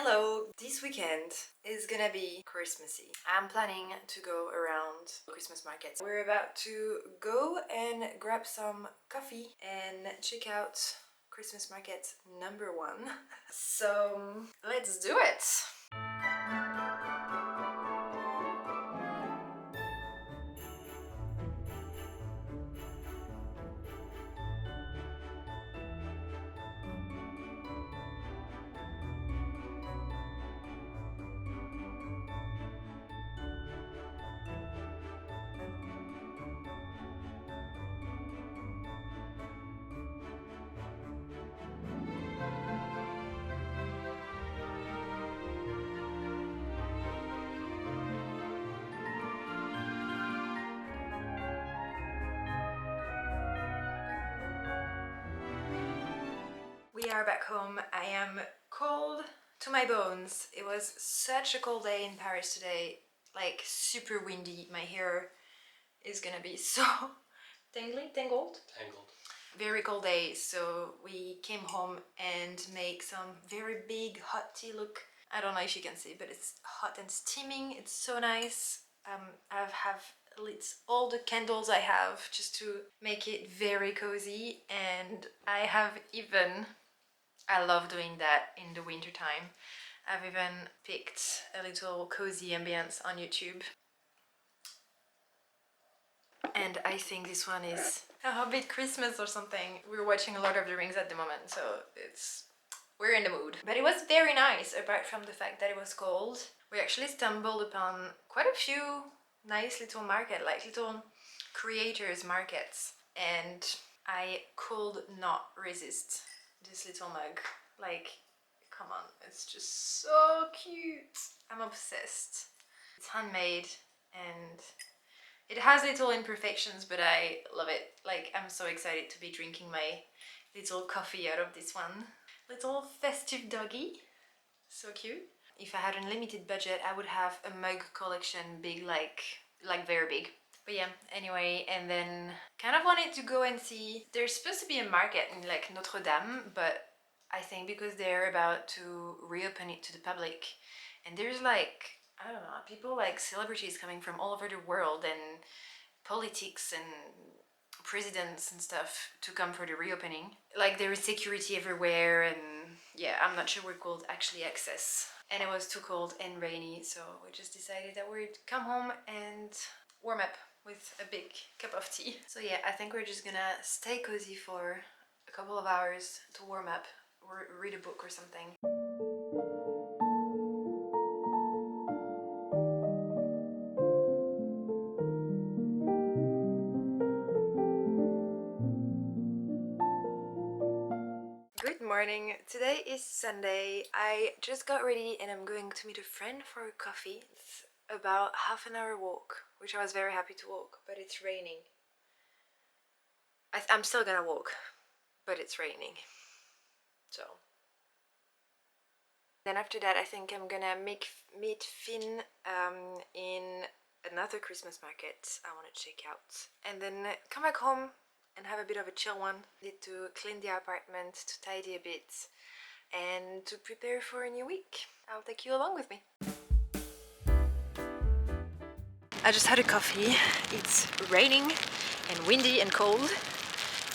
Hello! This weekend is gonna be Christmassy. I'm planning to go around Christmas markets. We're about to go and grab some coffee and check out Christmas market #1. So let's do it! We are back home. I am cold to my bones. It was such a cold day in Paris today, like super windy. My hair is gonna be so tangled. Very cold day, so we came home and make some very big hot tea. Look, I don't know if you can see, but it's hot and steaming. It's so nice. I have lit all the candles I have just to make it very cozy, and I love doing that in the winter time. I've even picked a little cozy ambience on YouTube. And I think this one is a Hobbit Christmas or something. We're watching a lot of the Rings at the moment, so we're in the mood. But it was very nice, apart from the fact that it was cold. We actually stumbled upon quite a few nice little markets, like little creators markets, and I could not resist this little mug. Like, come on, it's just so cute. I'm obsessed. It's handmade and it has little imperfections, but I love it. Like, I'm so excited to be drinking my little coffee out of this one. Little festive doggy. So cute. If I had an unlimited budget, I would have a mug collection big, like very big. But yeah, anyway, and then kind of wanted to go and see. There's supposed to be a market in like Notre Dame, but I think because they're about to reopen it to the public, and there's like, I don't know, people like celebrities coming from all over the world and politics and presidents and stuff to come for the reopening. Like, there is security everywhere, and yeah, I'm not sure we could actually access. And it was too cold and rainy, so we just decided that we'd come home and warm up with a big cup of tea. So yeah, I think we're just gonna stay cozy for a couple of hours to warm up or read a book or something. Good morning. Today is Sunday. I just got ready and I'm going to meet a friend for a coffee. It's about half an hour walk, which I was very happy to walk, but it's raining. I'm still gonna walk, but it's raining. So then after that, I think I'm gonna meet Finn in another Christmas market I want to check out, and then come back home and have a bit of a chill one. Need to clean the apartment, to tidy a bit, and to prepare for a new week. I'll take you along with me. I just had a coffee. It's raining and windy and cold,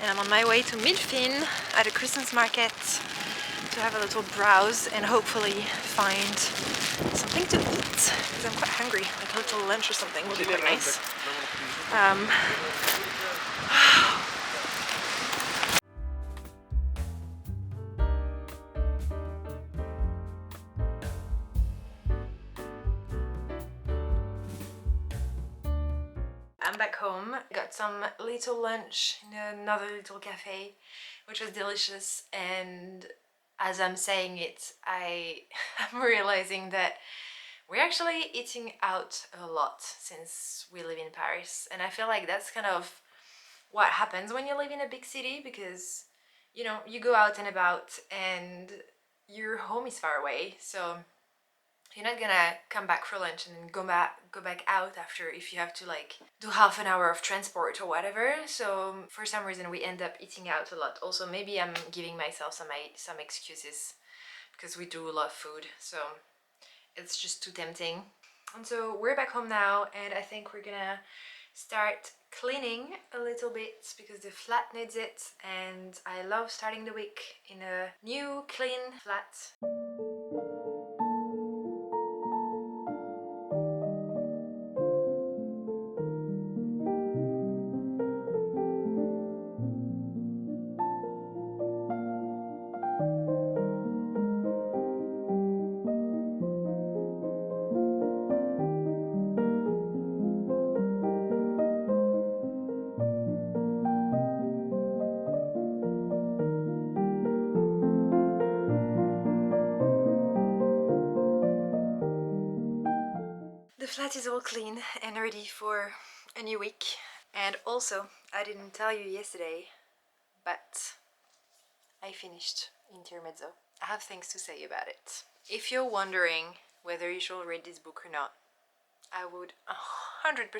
and I'm on my way to meet Finn at a Christmas market to have a little browse and hopefully find something to eat, because I'm quite hungry. Like a little lunch or something would be quite nice. I'm back home. Got some little lunch in another little cafe, which was delicious, and as I'm saying it, I'm realizing that we're actually eating out a lot since we live in Paris, and I feel like that's kind of what happens when you live in a big city, because you know, you go out and about and your home is far away, so you're not gonna come back for lunch and then go back out after if you have to like do half an hour of transport or whatever. So for some reason we end up eating out a lot. Also, maybe I'm giving myself some excuses, because we do love food, so it's just too tempting. And so we're back home now, and I think we're gonna start cleaning a little bit because the flat needs it, and I love starting the week in a new clean flat. The flat is all clean and ready for a new week. And also, I didn't tell you yesterday, but I finished Intermezzo. I have things to say about it. If you're wondering whether you should read this book or not, I would 100%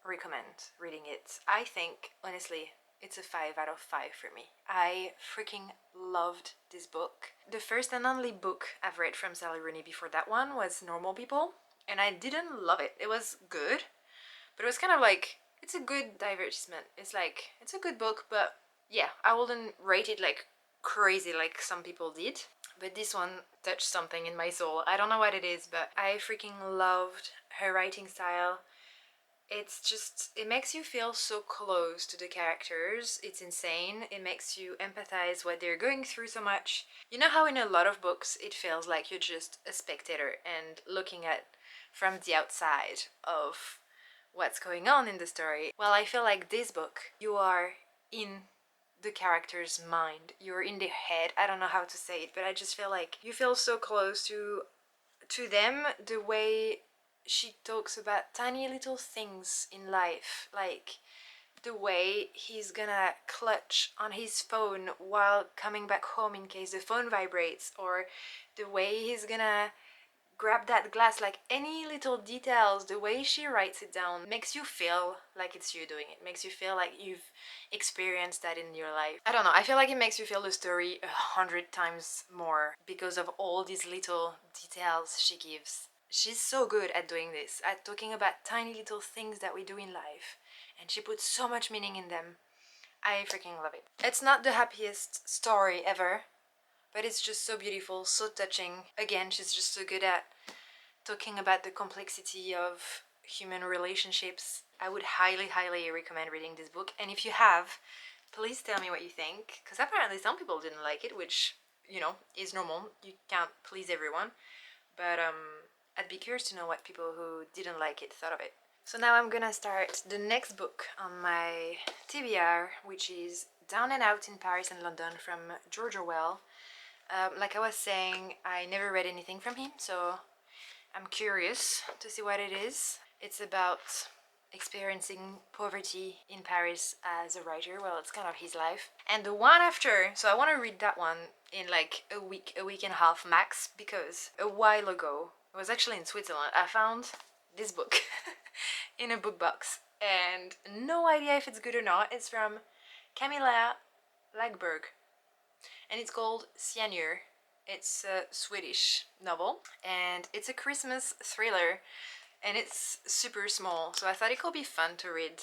recommend reading it. I think, honestly, it's a 5 out of 5 for me. I freaking loved this book. The first and only book I've read from Sally Rooney before that one was Normal People, and I didn't love it. It was good, but it was kind of like, it's a good divertisement. It's like, it's a good book, but yeah, I wouldn't rate it like crazy like some people did. But this one touched something in my soul. I don't know what it is, but I freaking loved her writing style. It's just, it makes you feel so close to the characters. It's insane. It makes you empathize what they're going through so much. You know how in a lot of books it feels like you're just a spectator and looking at from the outside of what's going on in the story? Well, I feel like this book, you are in the character's mind. You're in their head. I don't know how to say it, but I just feel like you feel so close to them. The way she talks about tiny little things in life, like the way he's gonna clutch on his phone while coming back home in case the phone vibrates, or the way he's gonna grab that glass, like any little details. The way she writes it down makes you feel like it's you doing it, makes you feel like you've experienced that in your life. I don't know, I feel like it makes you feel the story 100 times more because of all these little details she gives. She's so good at doing this, at talking about tiny little things that we do in life, and she puts so much meaning in them. I freaking love it. It's not the happiest story ever, but it's just so beautiful, so touching. Again, she's just so good at talking about the complexity of human relationships. I would highly, highly recommend reading this book. And if you have, please tell me what you think, because apparently some people didn't like it, which, you know, is normal. You can't please everyone. But I'd be curious to know what people who didn't like it thought of it. So now I'm gonna start the next book on my TBR, which is Down and Out in Paris and London from George Orwell. Like I was saying, I never read anything from him, so I'm curious to see what it is. It's about experiencing poverty in Paris as a writer. Well, it's kind of his life. And the one after, so I want to read that one in like a week and a half max, because a while ago, it was actually in Switzerland, I found this book in a book box, and no idea if it's good or not. It's from Camilla Läckberg, and it's called Cyanure. It's a Swedish novel, and it's a Christmas thriller, and it's super small, so I thought it could be fun to read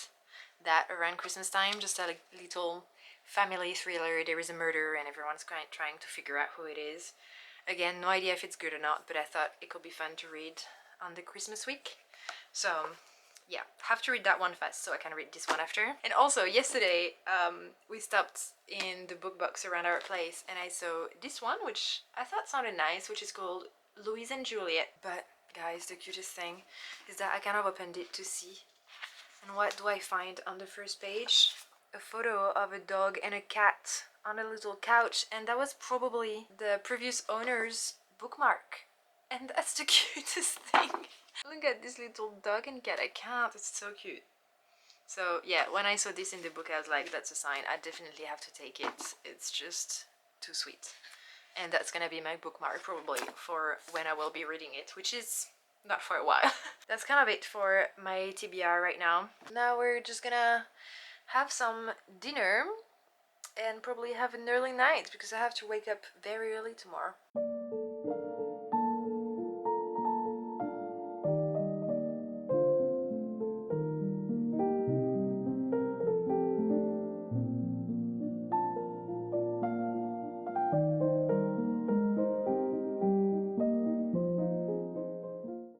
that around Christmas time. Just a little family thriller. There is a murder and everyone's trying to figure out who it is. Again, no idea if it's good or not, but I thought it could be fun to read on the Christmas week. So yeah, have to read that one fast so I can read this one after. And also yesterday we stopped in the book box around our place and I saw this one, which I thought sounded nice, which is called Louise and Juliet. But guys, the cutest thing is that I kind of opened it to see, and what do I find on the first page? A photo of a dog and a cat on a little couch, and that was probably the previous owner's bookmark. And that's the cutest thing. Look at this little dog and cat. I can't. It's so cute. So yeah, when I saw this in the book, I was like, that's a sign. I definitely have to take it. It's just too sweet. And that's gonna be my bookmark probably for when I will be reading it, which is not for a while. That's kind of it for my TBR right now. Now we're just gonna have some dinner and probably have an early night because I have to wake up very early tomorrow.